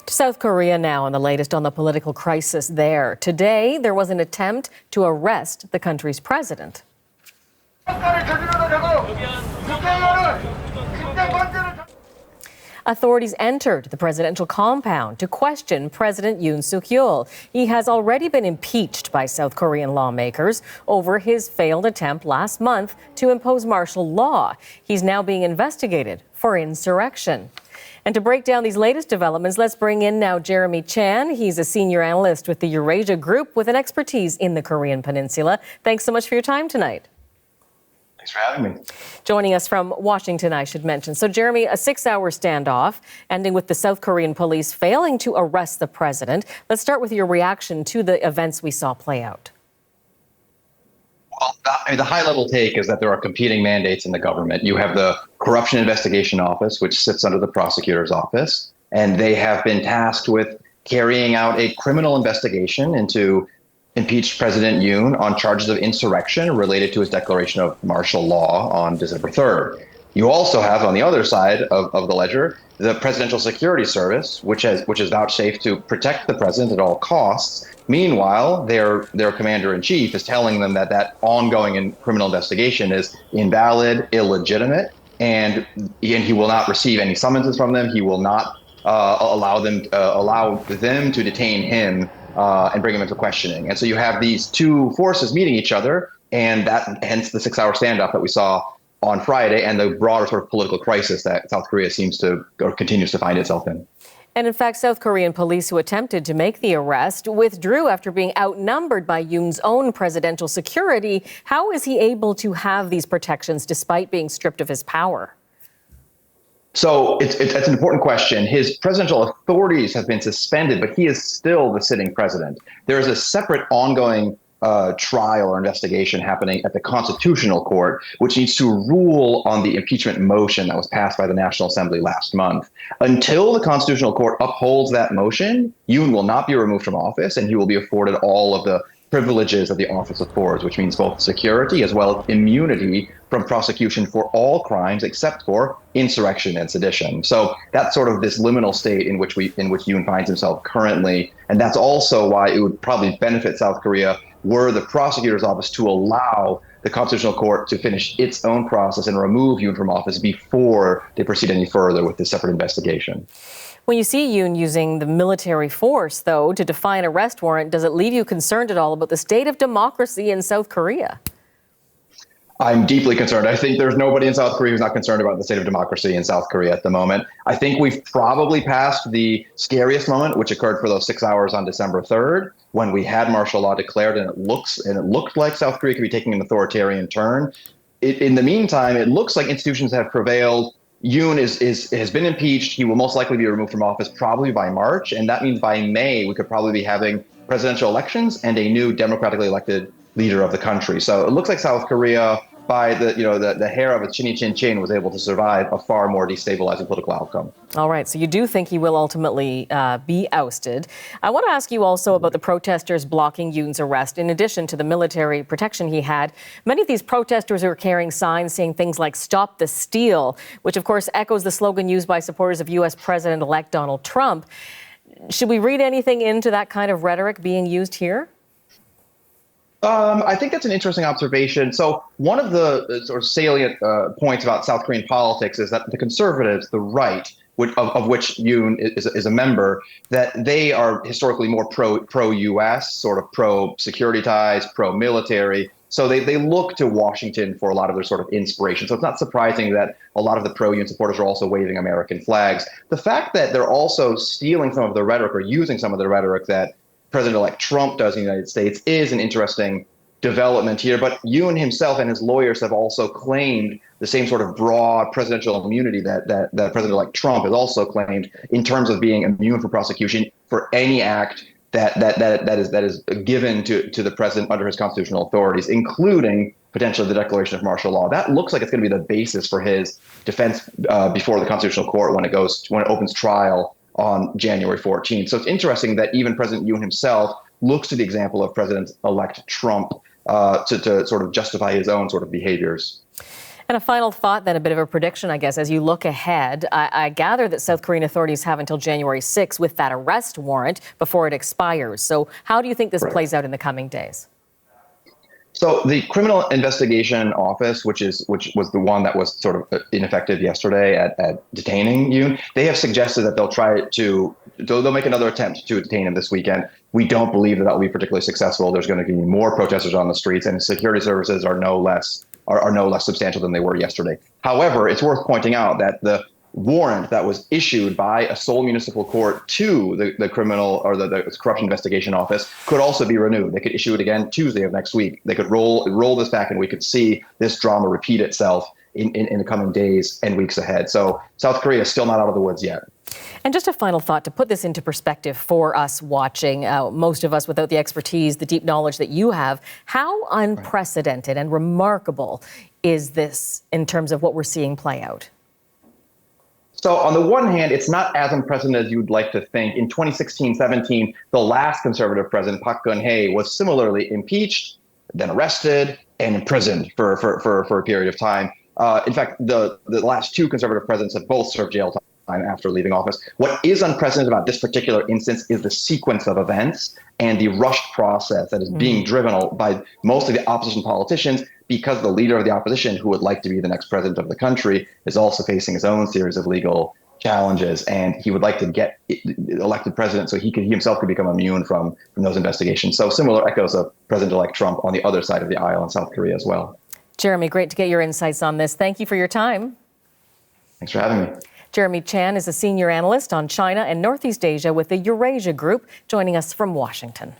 To South Korea now, and the latest on the political crisis there. Today, there was an attempt to arrest the country's president. Authorities entered the presidential compound to question President Yoon Suk Yeol. He has already been impeached by South Korean lawmakers over his failed attempt last month to impose martial law. He's now being investigated for insurrection. And to break down these latest developments, let's bring in now Jeremy Chan. He's a senior analyst with the Eurasia Group with an expertise in the Korean Peninsula. Thanks so much for your time tonight. Thanks for having me. Joining us from Washington, I should mention. So, Jeremy, a 6-hour standoff ending with the South Korean police failing to arrest the president. Let's start with your reaction to the events we saw play out. Well, the high-level take is that there are competing mandates in the government. You have the Corruption Investigation Office, which sits under the prosecutor's office, and they have been tasked with carrying out a criminal investigation into impeached President Yoon on charges of insurrection related to his declaration of martial law on December 3rd. You also have, on the other side of the ledger, the Presidential Security Service, which is vouchsafed to protect the president at all costs. Meanwhile, their commander-in-chief is telling them that ongoing criminal investigation is invalid, illegitimate, and he will not receive any summonses from them. He will not allow them to detain him and bring him into questioning. And so you have these two forces meeting each other, and hence the 6-hour standoff that we saw on Friday and the broader sort of political crisis that South Korea seems to or continues to find itself in. And in fact, South Korean police who attempted to make the arrest withdrew after being outnumbered by Yoon's own presidential security. How is he able to have these protections despite being stripped of his power? So it's an important question. His presidential authorities have been suspended, but he is still the sitting president. There is a separate ongoing trial or investigation happening at the Constitutional Court, which needs to rule on the impeachment motion that was passed by the National Assembly last month. Until the Constitutional Court upholds that motion, Yoon will not be removed from office, and he will be afforded all of the privileges that the office affords, which means both security as well as immunity from prosecution for all crimes except for insurrection and sedition. So that's sort of this liminal state in which Yoon finds himself currently. And that's also why it would probably benefit South Korea were the prosecutor's office to allow the Constitutional Court to finish its own process and remove Yoon from office before they proceed any further with this separate investigation. When you see Yoon using the military force, though, to defy an arrest warrant, does it leave you concerned at all about the state of democracy in South Korea? I'm deeply concerned. I think there's nobody in South Korea who's not concerned about the state of democracy in South Korea at the moment. I think we've probably passed the scariest moment, which occurred for those 6 hours on December 3rd, when we had martial law declared, and it looked like South Korea could be taking an authoritarian turn. In the meantime, it looks like institutions have prevailed. Yoon has been impeached. He will most likely be removed from office probably by March, and that means by May we could probably be having presidential elections and a new democratically elected leader of the country. So it looks like South Korea, by the hair of its chinny chin chin, was able to survive a far more destabilizing political outcome. All right, so you do think he will ultimately be ousted. I want to ask you also about the protesters blocking Yoon's arrest. In addition to the military protection he had, many of these protesters are carrying signs saying things like "Stop the Steal," which of course echoes the slogan used by supporters of U.S. President-elect Donald Trump. Should we read anything into that kind of rhetoric being used here? I think that's an interesting observation. So one of the sort of salient points about South Korean politics is that the conservatives, the right, of which Yoon is a member, that they are historically more pro-U.S., sort of pro-security ties, pro-military. So they look to Washington for a lot of their sort of inspiration. So it's not surprising that a lot of the pro-Yoon supporters are also waving American flags. The fact that they're also stealing some of the rhetoric or using some of the rhetoric that President-elect Trump does in the United States is an interesting development here. But Yoon himself and his lawyers have also claimed the same sort of broad presidential immunity that President-elect Trump has also claimed in terms of being immune from prosecution for any act that is given to the president under his constitutional authorities, including potentially the declaration of martial law. That looks like it's going to be the basis for his defense before the Constitutional Court when it opens trial on January 14th. So it's interesting that even President Yoon himself looks to the example of President-elect Trump to sort of justify his own sort of behaviors. And a final thought, then a bit of a prediction, I guess, as you look ahead. I gather that South Korean authorities have until January 6th with that arrest warrant before it expires. So how do you think this plays out in the coming days? So the Criminal Investigation Office, which was the one that was sort of ineffective yesterday at detaining Yoon, they have suggested that they'll make another attempt to detain him this weekend. We don't believe that will be particularly successful. There's going to be more protesters on the streets, and security services are no less substantial than they were yesterday. However, it's worth pointing out that the warrant that was issued by a Seoul Municipal Court to the criminal or the corruption investigation office could also be renewed. They could issue it again Tuesday of next week. They could roll this back, and we could see this drama repeat itself in the coming days and weeks ahead. So South Korea is still not out of the woods yet. And just a final thought to put this into perspective for us watching, most of us without the expertise, the deep knowledge that you have, how unprecedented and remarkable is this in terms of what we're seeing play out? So on the one hand, it's not as unprecedented as you'd like to think. In 2016-17, the last conservative president, Park Geun-hye, was similarly impeached, then arrested, and imprisoned for a period of time. In fact, the last two conservative presidents have both served jail time after leaving office. What is unprecedented about this particular instance is the sequence of events and the rushed process that is being driven by mostly the opposition politicians, because the leader of the opposition, who would like to be the next president of the country, is also facing his own series of legal challenges, and he would like to get elected president so he himself could become immune from those investigations. So similar echoes of President-elect Trump on the other side of the aisle in South Korea as well. Jeremy, great to get your insights on this. Thank you for your time. Thanks for having me. Jeremy Chan is a senior analyst on China and Northeast Asia with the Eurasia Group, joining us from Washington.